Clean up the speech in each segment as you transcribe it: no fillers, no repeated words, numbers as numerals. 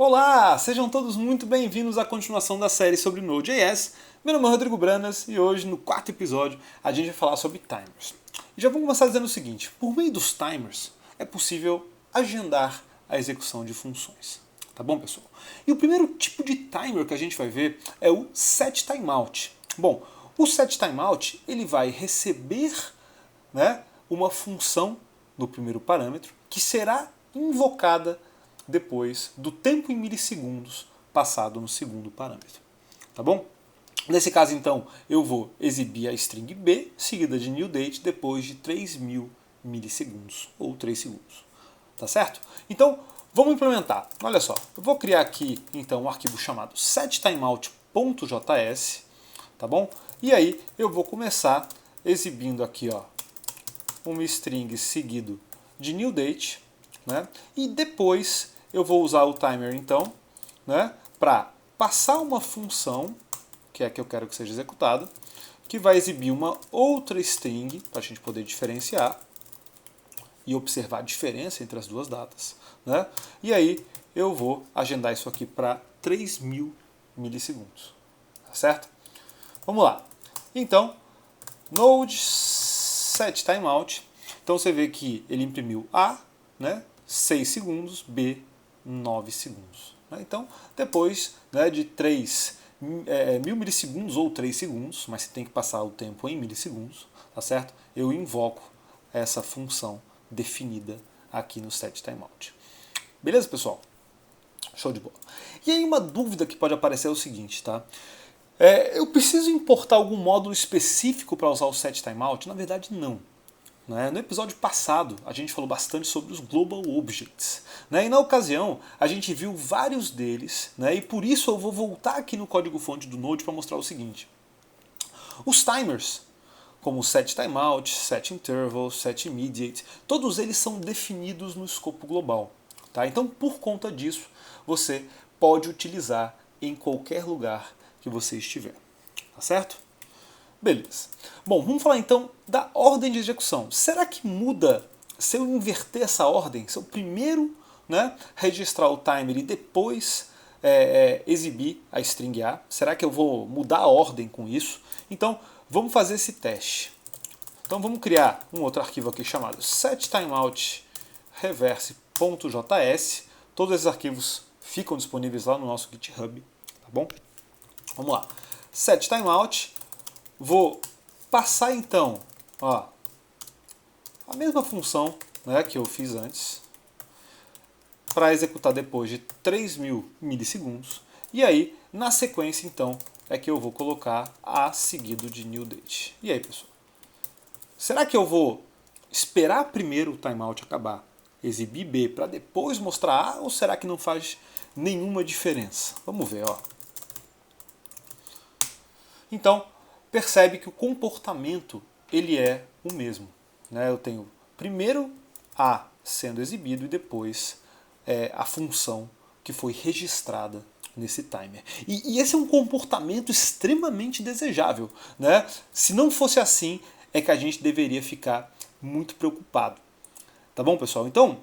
Olá, sejam todos muito bem-vindos à continuação da série sobre Node.js. Meu nome é Rodrigo Branas e hoje, no quarto episódio, a gente vai falar sobre timers. E já vamos começar dizendo o seguinte: por meio dos timers é possível agendar a execução de funções. Tá bom, pessoal? E o primeiro tipo de timer que a gente vai ver é o setTimeout. Bom, o setTimeout ele vai receber, uma função no primeiro parâmetro que será invocada depois do tempo em milissegundos passado no segundo parâmetro. Tá bom? Nesse caso, então, eu vou exibir a string B, seguida de newDate, depois de 3.000 milissegundos, ou 3 segundos. Tá certo? Então, vamos implementar. Olha só, eu vou criar aqui, então, um arquivo chamado setTimeout.js, tá bom? E aí, eu vou começar exibindo aqui, ó, uma string seguido de newDate, né? E depois eu vou usar o timer, então, para passar uma função, que é a que eu quero que seja executada, que vai exibir uma outra string, para a gente poder diferenciar e observar a diferença entre as duas datas. Né? E aí eu vou agendar isso aqui para 3.000 milissegundos. Tá certo? Vamos lá. Então, node setTimeout. Então você vê que ele imprimiu A, 6 segundos, B, 9 segundos. Então, depois de 3.000 milissegundos ou 3 segundos, mas você tem que passar o tempo em milissegundos, tá certo? Eu invoco essa função definida aqui no setTimeout. Beleza, pessoal? Show de bola. E aí uma dúvida que pode aparecer é o seguinte, tá? Eu preciso importar algum módulo específico para usar o setTimeout? Na verdade, não. No episódio passado, a gente falou bastante sobre os Global Objects. E na ocasião, a gente viu vários deles, e por isso eu vou voltar aqui no código-fonte do Node para mostrar o seguinte. Os timers, como setTimeout, setInterval, setImmediate, todos eles são definidos no escopo global. Tá? Então, por conta disso, você pode utilizar em qualquer lugar que você estiver. Tá certo? Beleza. Bom, vamos falar então da ordem de execução. Será que muda se eu inverter essa ordem? Se eu primeiro registrar o timer e depois exibir a string A? Será que eu vou mudar a ordem com isso? Então, vamos fazer esse teste. Então, vamos criar um outro arquivo aqui chamado setTimeout_reverse.js. Todos esses arquivos ficam disponíveis lá no nosso GitHub. Tá bom? Vamos lá. setTimeout. Vou passar então a mesma função que eu fiz antes para executar depois de 3.000 milissegundos. E aí, na sequência, então, é que eu vou colocar A seguido de newDate. E aí, pessoal? Será que eu vou esperar primeiro o timeout acabar, exibir B para depois mostrar A, ou será que não faz nenhuma diferença? Vamos ver, ó. Então, percebe que o comportamento ele é o mesmo. Eu tenho primeiro A sendo exibido e depois a função que foi registrada nesse timer. E esse é um comportamento extremamente desejável. Se não fosse assim, é que a gente deveria ficar muito preocupado. Tá bom, pessoal? Então,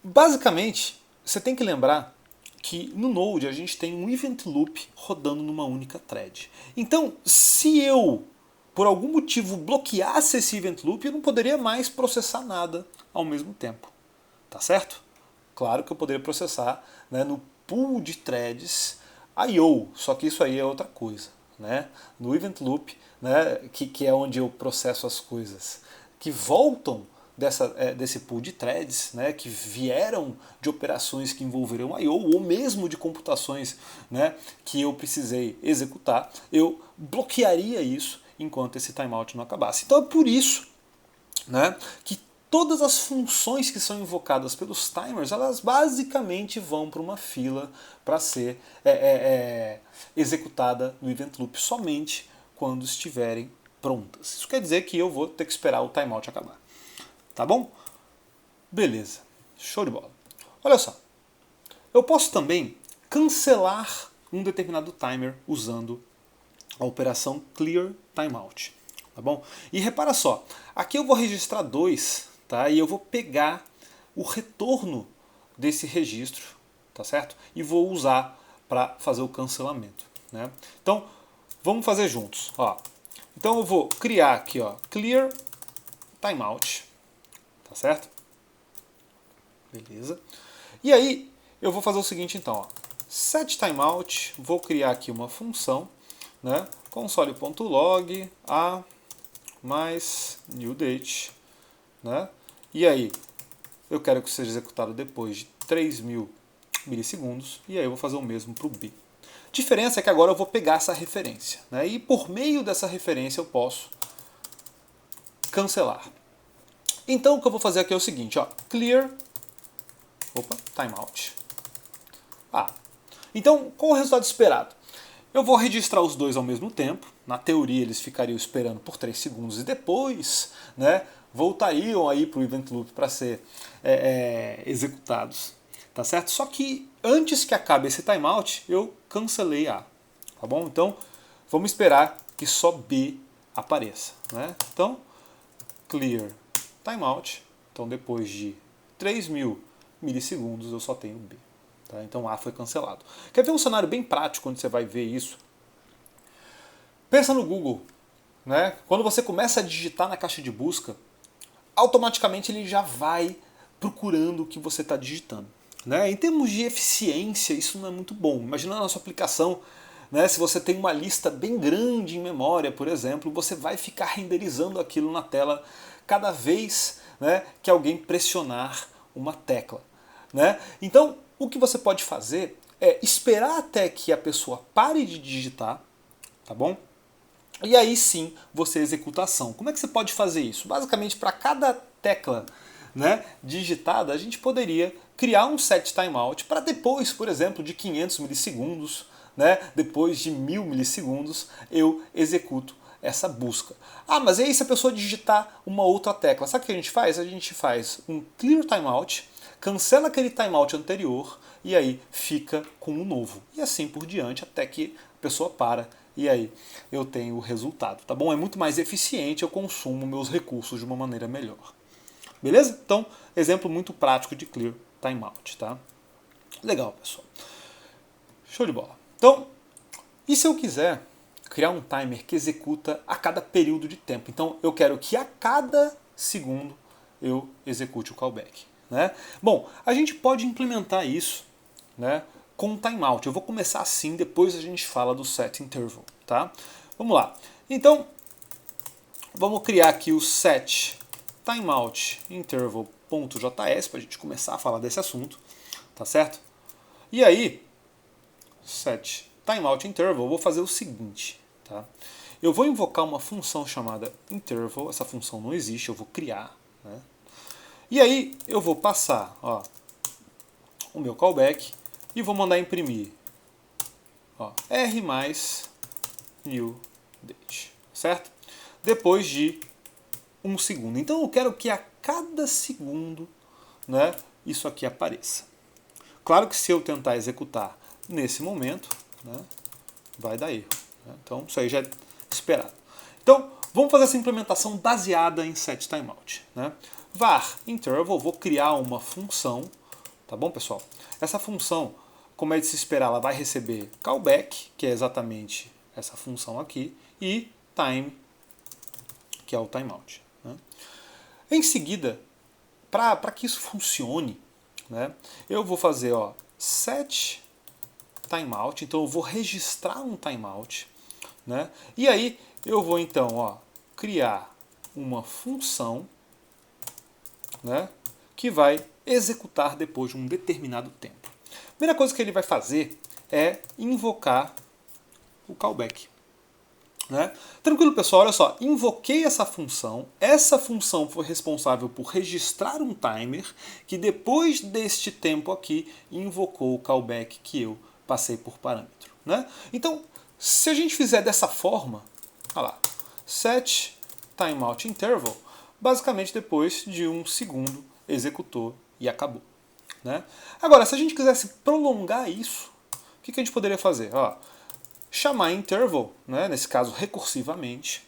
basicamente, você tem que lembrar que no Node a gente tem um event loop rodando numa única thread. Então, se eu, por algum motivo, bloqueasse esse event loop, eu não poderia mais processar nada ao mesmo tempo. Tá certo? Claro que eu poderia processar no pool de threads I/O, só que isso aí é outra coisa. No event loop, que é onde eu processo as coisas que voltam desse pool de threads, que vieram de operações que envolveram I/O ou mesmo de computações que eu precisei executar, eu bloquearia isso enquanto esse timeout não acabasse. Então é por isso que todas as funções que são invocadas pelos timers, elas basicamente vão para uma fila para ser executada no event loop somente quando estiverem prontas. Isso quer dizer que eu vou ter que esperar o timeout acabar. Tá bom? Beleza. Show de bola. Olha só. Eu posso também cancelar um determinado timer usando a operação clear timeout. Tá bom? E repara só. Aqui eu vou registrar 2, tá? E eu vou pegar o retorno desse registro, tá certo? E vou usar para fazer o cancelamento, né? Então, vamos fazer juntos, ó. Então eu vou criar aqui, ó, clear timeout, tá certo? Beleza. E aí eu vou fazer o seguinte então, ó. Set timeout, vou criar aqui uma função, né? Console.log a mais new date, né? E aí eu quero que seja executado depois de 3.000 milissegundos, e aí eu vou fazer o mesmo para o B. A diferença é que agora eu vou pegar essa referência, né? E por meio dessa referência eu posso cancelar. Então o que eu vou fazer aqui é o seguinte, ó, clear, timeout. Então qual o resultado esperado? Eu vou registrar os dois ao mesmo tempo. Na teoria eles ficariam esperando por 3 segundos e depois, né, voltariam aí para o event loop para ser executados, tá certo? Só que antes que acabe esse timeout eu cancelei A, tá bom? Então vamos esperar que só B apareça, né? Então clear timeout. Então depois de 3.000 milissegundos eu só tenho B. Tá? Então A foi cancelado. Quer ver um cenário bem prático onde você vai ver isso? Pensa no Google, né? Quando você começa a digitar na caixa de busca, automaticamente ele já vai procurando o que você está digitando, né? Em termos de eficiência, isso não é muito bom. Imagina na sua aplicação, né? Se você tem uma lista bem grande em memória, por exemplo, você vai ficar renderizando aquilo na tela cada vez, né, que alguém pressionar uma tecla, né? Então, o que você pode fazer é esperar até que a pessoa pare de digitar, tá bom? E aí sim você executa a ação. Como é que você pode fazer isso? Basicamente, para cada tecla, né, digitada, a gente poderia criar um set timeout para depois, por exemplo, de 500 milissegundos, né, depois de 1.000 milissegundos, eu executo essa busca. Ah, mas e aí se a pessoa digitar uma outra tecla? Sabe o que a gente faz? A gente faz um clear timeout, cancela aquele timeout anterior e aí fica com um novo. E assim por diante até que a pessoa para e aí eu tenho o resultado, tá bom? É muito mais eficiente, eu consumo meus recursos de uma maneira melhor. Beleza? Então, exemplo muito prático de clear timeout, tá? Legal, pessoal. Show de bola. Então, e se eu quiser criar um timer que executa a cada período de tempo? Então, eu quero que a cada segundo eu execute o callback, né? Bom, a gente pode implementar isso, né, com um timeout. Eu vou começar assim, depois a gente fala do set interval, tá? Vamos lá. Então, vamos criar aqui o set timeout interval.js para a gente começar a falar desse assunto, tá certo? E aí, set timeout interval, eu vou fazer o seguinte, tá? Eu vou invocar uma função chamada interval, essa função não existe, eu vou criar, né? E aí eu vou passar, ó, o meu callback e vou mandar imprimir, ó, R mais new date, certo? Depois de 1 segundo. Então eu quero que a cada segundo, né, isso aqui apareça. Claro que se eu tentar executar nesse momento, né, vai dar erro, né? Então isso aí já é esperado. Então vamos fazer essa implementação baseada em set timeout, né? Var interval, vou criar uma função, tá bom, pessoal? Essa função, como é de se esperar, ela vai receber callback, que é exatamente essa função aqui, e time, que é o timeout, né? Em seguida, para que isso funcione, né, eu vou fazer, ó, set timeout, então eu vou registrar um timeout, né? E aí eu vou então, ó, criar uma função, né, que vai executar depois de um determinado tempo. A primeira coisa que ele vai fazer é invocar o callback, né? Tranquilo, pessoal, olha só, invoquei essa função foi responsável por registrar um timer que depois deste tempo aqui invocou o callback que eu passei por parâmetro, né? Então, se a gente fizer dessa forma, olha lá, set timeout interval, basicamente depois de 1 segundo executou e acabou, né? Agora, se a gente quisesse prolongar isso, o que a gente poderia fazer? Ó, chamar interval, né, nesse caso recursivamente,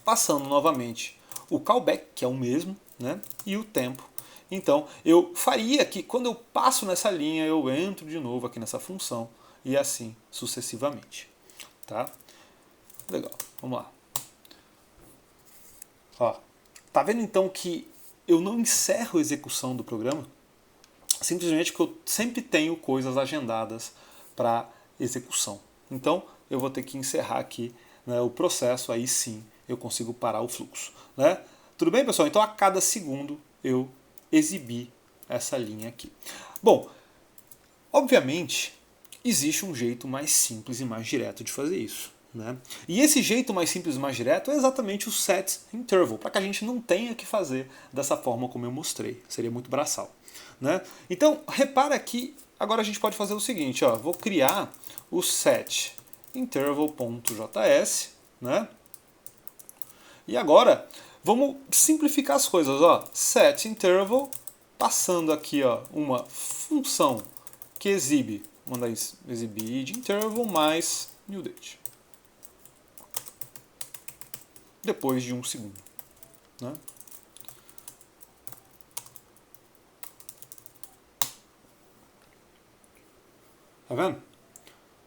passando novamente o callback, que é o mesmo, né, e o tempo. Então eu faria que quando eu passo nessa linha, eu entro de novo aqui nessa função e assim sucessivamente. Tá? Legal, vamos lá. Ó, tá vendo então que eu não encerro a execução do programa? Simplesmente porque eu sempre tenho coisas agendadas para execução. Então eu vou ter que encerrar aqui, né, o processo, aí sim eu consigo parar o fluxo. Né? Tudo bem, pessoal? Então a cada segundo eu exibi essa linha aqui. Bom, obviamente existe um jeito mais simples e mais direto de fazer isso. Né? E esse jeito mais simples e mais direto é exatamente o set interval, para que a gente não tenha que fazer dessa forma como eu mostrei. Seria muito braçal. Né? Então, repara que agora a gente pode fazer o seguinte, ó, vou criar o set interval.js, né? E agora vamos simplificar as coisas, ó. Set interval, passando aqui, ó, uma função que exibe, mandar exibir de interval mais new date. Depois de 1 segundo. Né? Tá vendo?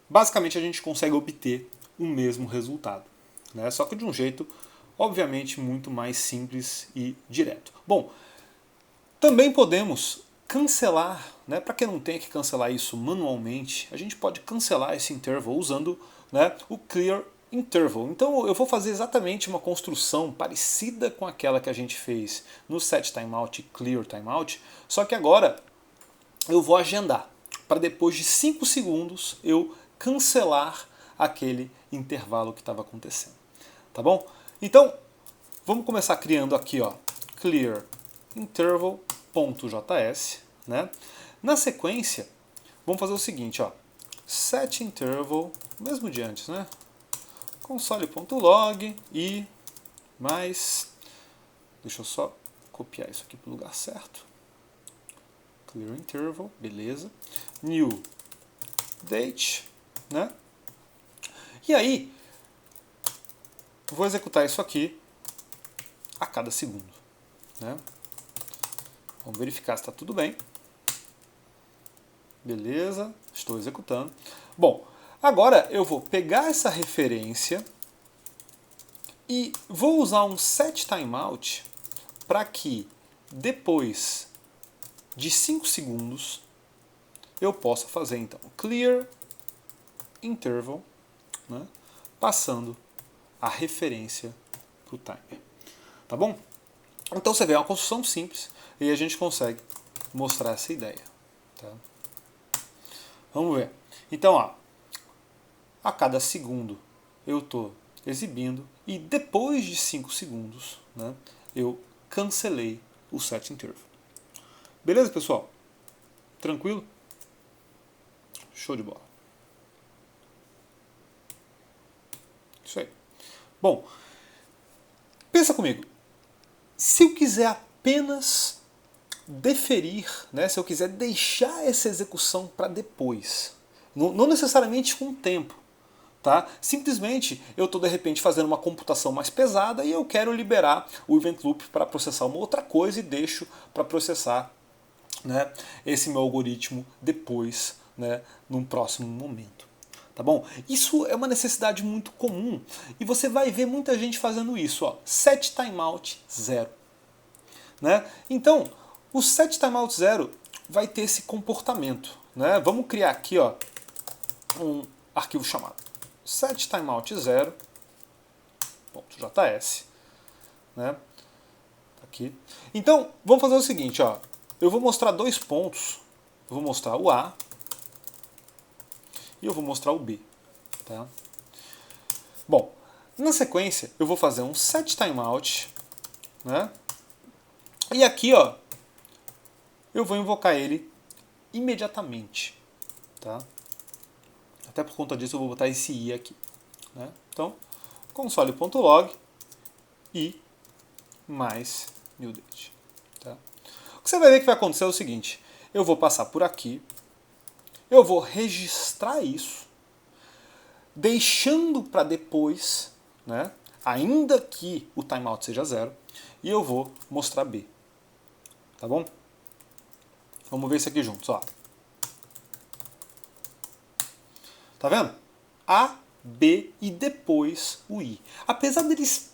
Basicamente a gente consegue obter o mesmo resultado. Né? Só que de um jeito, obviamente, muito mais simples e direto. Bom, também podemos cancelar, né? Para quem não tem que cancelar isso manualmente, a gente pode cancelar esse interval usando, né, o clear interval. Então eu vou fazer exatamente uma construção parecida com aquela que a gente fez no set timeout e clear timeout, só que agora eu vou agendar para depois de 5 segundos eu cancelar aquele intervalo que estava acontecendo. Tá bom? Então, vamos começar criando aqui, ó, clear interval.js, né? Na sequência, vamos fazer o seguinte, ó, set interval, mesmo de antes, né? console.log e mais, deixa eu só copiar isso aqui para o lugar certo. Clear interval, beleza. New date, né? E aí, vou executar isso aqui a cada segundo. Né? Vamos verificar se está tudo bem. Beleza, estou executando. Bom, agora eu vou pegar essa referência e vou usar um set timeout para que depois de 5 segundos eu possa fazer então clear interval, né, passando a referência para o timer. Tá bom? Então você vê, é uma construção simples e a gente consegue mostrar essa ideia. Tá? Vamos ver. Então, ó, a cada segundo eu estou exibindo e depois de 5 segundos, né, eu cancelei o set interval. Beleza, pessoal? Tranquilo? Show de bola. Isso aí. Bom, pensa comigo. Se eu quiser apenas deferir, né, se eu quiser deixar essa execução para depois, não necessariamente com tempo, tá? Simplesmente eu estou de repente fazendo uma computação mais pesada e eu quero liberar o event loop para processar uma outra coisa e deixo para processar, né, esse meu algoritmo depois, né, num próximo momento. Tá bom? Isso é uma necessidade muito comum e você vai ver muita gente fazendo isso. Ó, set timeout 0. Né? Então, o set timeout 0 vai ter esse comportamento. Né? Vamos criar aqui, ó, um arquivo chamado set timeout 0.js. Né? Aqui. Então, vamos fazer o seguinte. Ó, eu vou mostrar 2 pontos. Eu vou mostrar o A e eu vou mostrar o B. Tá? Bom, na sequência eu vou fazer um set timeout, né? E aqui, ó, eu vou invocar ele imediatamente, tá? Até por conta disso eu vou botar esse i aqui, né? Então, console.log e mais new date, tá? O que você vai ver que vai acontecer é o seguinte: eu vou passar por aqui, eu vou registrar isso, deixando para depois, né, ainda que o timeout seja 0, e eu vou mostrar B. Tá bom? Vamos ver isso aqui juntos, ó. Tá vendo? A, B e depois o I. Apesar deles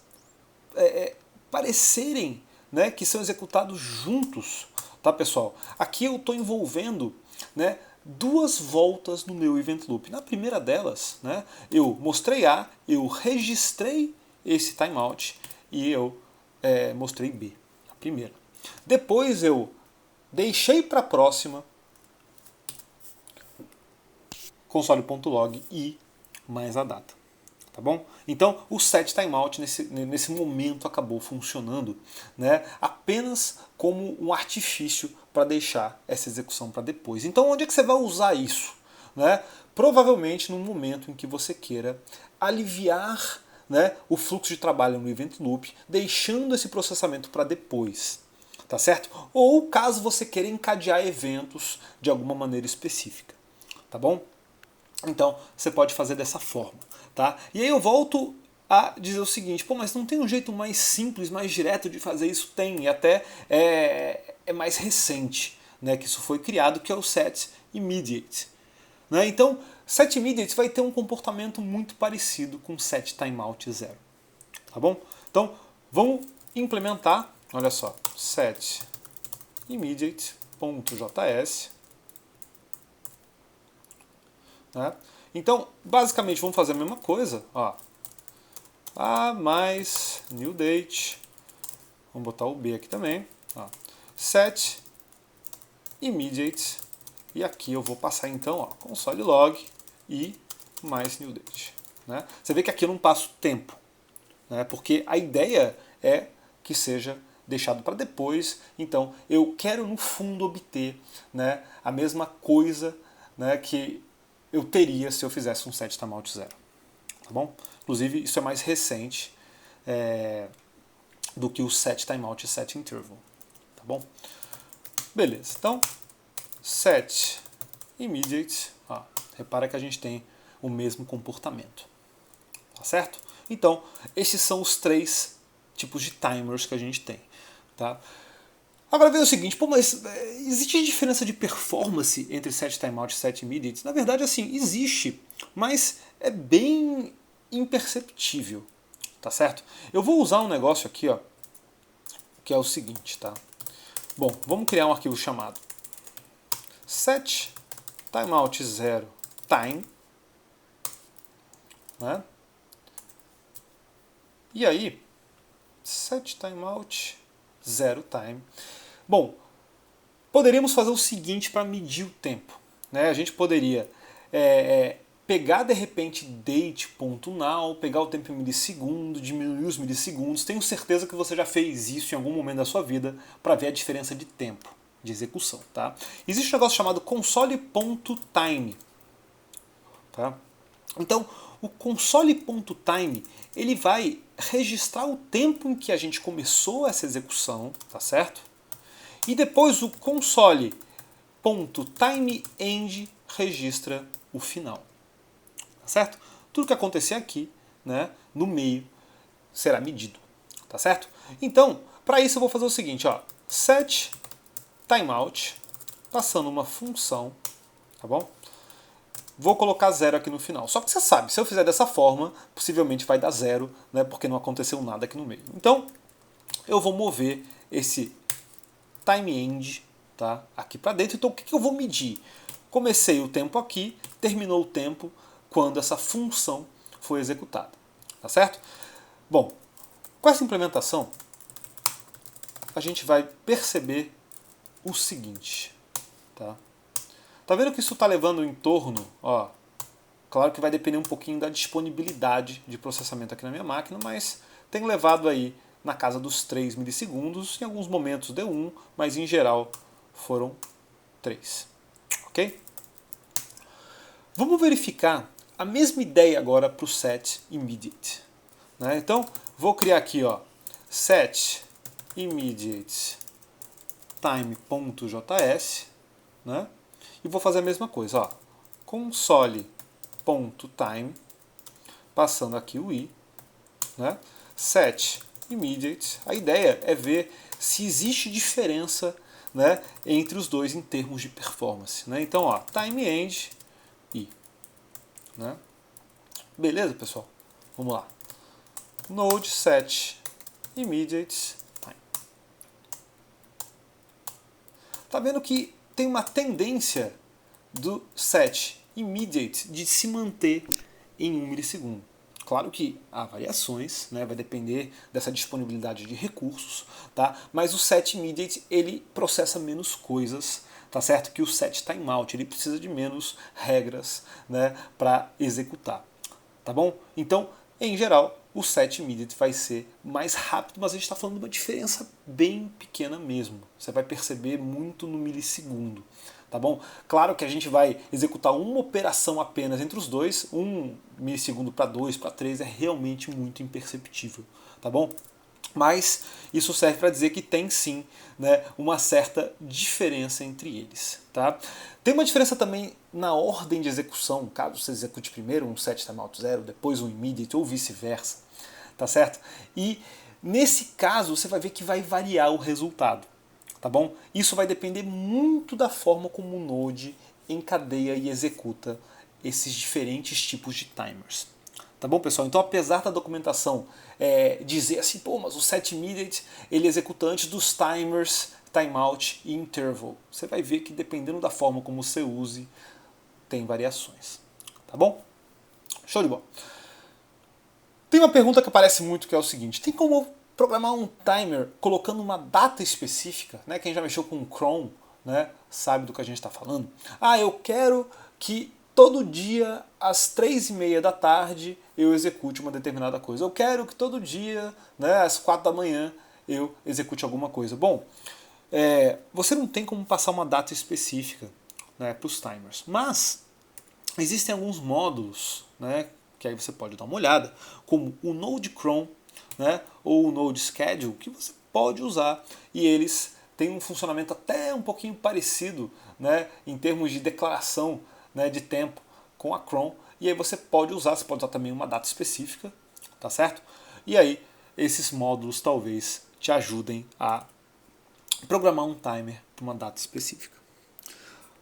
parecerem, né, que são executados juntos, tá, pessoal? Aqui eu estou envolvendo, né, duas voltas no meu event loop. Na primeira delas, né, eu mostrei A, eu registrei esse timeout e eu mostrei B, a primeira. Depois eu deixei para a próxima console.log e mais a data. Tá bom? Então o set timeout nesse momento acabou funcionando, né, apenas como um artifício para deixar essa execução para depois. Então onde é que você vai usar isso? Né? Provavelmente no momento em que você queira aliviar, né, o fluxo de trabalho no event loop, deixando esse processamento para depois. Tá certo? Ou caso você queira encadear eventos de alguma maneira específica. Tá bom? Então, você pode fazer dessa forma, tá? E aí eu volto a dizer o seguinte, pô, mas não tem um jeito mais simples, mais direto de fazer isso? Tem, e até é mais recente, né, que isso foi criado, que é o set immediate. Né? Então, set immediate vai ter um comportamento muito parecido com set timeout 0. Tá bom? Então, vamos implementar, olha só, set immediate.js. Né? Então, basicamente, vamos fazer a mesma coisa. Ó. A mais new date. Vamos botar o B aqui também. Ó. Set immediate. E aqui eu vou passar então, ó, console log e mais new date. Né? Você vê que aqui eu não passo tempo, né? Porque a ideia é que seja deixado para depois. Então, eu quero no fundo obter, né, a mesma coisa, né, que eu teria se eu fizesse um set timeout 0. Tá bom? Inclusive, isso é mais recente do que o set timeout e set interval. Tá bom? Beleza. Então, set immediate. Ó, repara que a gente tem o mesmo comportamento. Tá certo? Então, esses são os 3 tipos de timers que a gente tem. Tá? Agora veja o seguinte, pô, mas existe diferença de performance entre set timeout e set immediate? Na verdade, assim, existe, mas é bem imperceptível, tá certo? Eu vou usar um negócio aqui, ó, que é o seguinte, tá? Bom, vamos criar um arquivo chamado set timeout 0 time, né? E aí, set timeout 0 time. Bom, poderíamos fazer o seguinte para medir o tempo. Né? A gente poderia pegar de repente date.now, pegar o tempo em milissegundo, diminuir os milissegundos. Tenho certeza que você já fez isso em algum momento da sua vida para ver a diferença de tempo de execução. Tá? Existe um negócio chamado console.time. Tá? Então, o console.time ele vai registrar o tempo em que a gente começou essa execução, tá certo? E depois o console.timeEnd registra o final. Tá certo? Tudo que acontecer aqui, né, no meio, será medido. Tá certo? Então, para isso eu vou fazer o seguinte, ó, set timeout, passando uma função, tá bom? Vou colocar 0 aqui no final. Só que você sabe, se eu fizer dessa forma, possivelmente vai dar 0, né, porque não aconteceu nada aqui no meio. Então, eu vou mover esse timeEnd, tá, aqui para dentro. Então, o que eu vou medir? Comecei o tempo aqui, terminou o tempo quando essa função foi executada. Tá certo? Bom, com essa implementação, a gente vai perceber o seguinte, tá? Tá vendo que isso está levando em torno, ó, claro que vai depender um pouquinho da disponibilidade de processamento aqui na minha máquina, mas tem levado aí na casa dos 3 milissegundos, em alguns momentos deu 1, mas em geral foram 3. Ok? Vamos verificar a mesma ideia agora para o set immediate. Né? Então, vou criar aqui, ó, set immediate time.js, né? E vou fazer a mesma coisa, ó, console.time, passando aqui o i, né? Set immediate. A ideia é ver se existe diferença, né, entre os dois em termos de performance. Né? Então, ó, time end e. Né? Beleza, pessoal? Vamos lá. Node set immediate time. Tá vendo que tem uma tendência do set immediate de se manter em 1 milissegundo. Claro que há variações, né? Vai depender dessa disponibilidade de recursos, tá? Mas o set immediate ele processa menos coisas, tá certo? Que o set timeout ele precisa de menos regras, né? Para executar, tá bom? Então, em geral, o set immediate vai ser mais rápido, mas a gente está falando de uma diferença bem pequena mesmo. Você vai perceber muito no milissegundo. Tá bom? Claro que a gente vai executar uma operação apenas entre os dois, 1 milissegundo para 2, para 3 é realmente muito imperceptível, tá bom? Mas isso serve para dizer que tem sim, né, uma certa diferença entre eles. Tá? Tem uma diferença também na ordem de execução, caso você execute primeiro um set timeout 0, depois um immediate ou vice-versa, tá certo? E nesse caso você vai ver que vai variar o resultado. Tá bom? Isso vai depender muito da forma como o Node encadeia e executa esses diferentes tipos de timers. Tá bom, pessoal? Então, apesar da documentação dizer assim, pô, mas o set immediate ele executa antes dos timers, timeout e interval. Você vai ver que dependendo da forma como você use, tem variações. Tá bom? Show de bola. Tem uma pergunta que aparece muito que é o seguinte, tem como programar um timer colocando uma data específica, né? Quem já mexeu com o Chrome, né, sabe do que a gente está falando. Ah, eu quero que todo dia às 3:30 da tarde eu execute uma determinada coisa. Eu quero que todo dia, né, às 4 da manhã eu execute alguma coisa. Bom, você não tem como passar uma data específica, né, para os timers, mas existem alguns módulos, né, que aí você pode dar uma olhada, como o Node Cron, né, ou o Node Schedule, que você pode usar e eles têm um funcionamento até um pouquinho parecido, né, em termos de declaração, né, de tempo com a Cron, e aí você pode usar também uma data específica, tá certo? E aí esses módulos talvez te ajudem a programar um timer para uma data específica.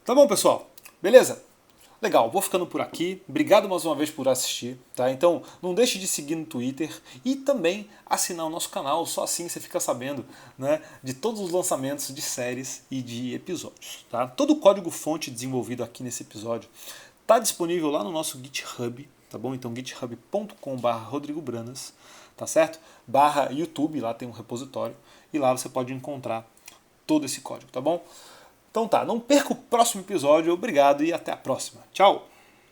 Tá bom, pessoal? Beleza? Legal, vou ficando por aqui. Obrigado mais uma vez por assistir, tá? Então não deixe de seguir no Twitter e também assinar o nosso canal, só assim você fica sabendo, né, de todos os lançamentos de séries e de episódios, tá? Todo o código-fonte desenvolvido aqui nesse episódio está disponível lá no nosso GitHub, tá bom? Então github.com/rodrigobranas, tá certo? /YouTube, lá tem um repositório e lá você pode encontrar todo esse código, tá bom? Então tá, não perca o próximo episódio, obrigado e até a próxima. Tchau!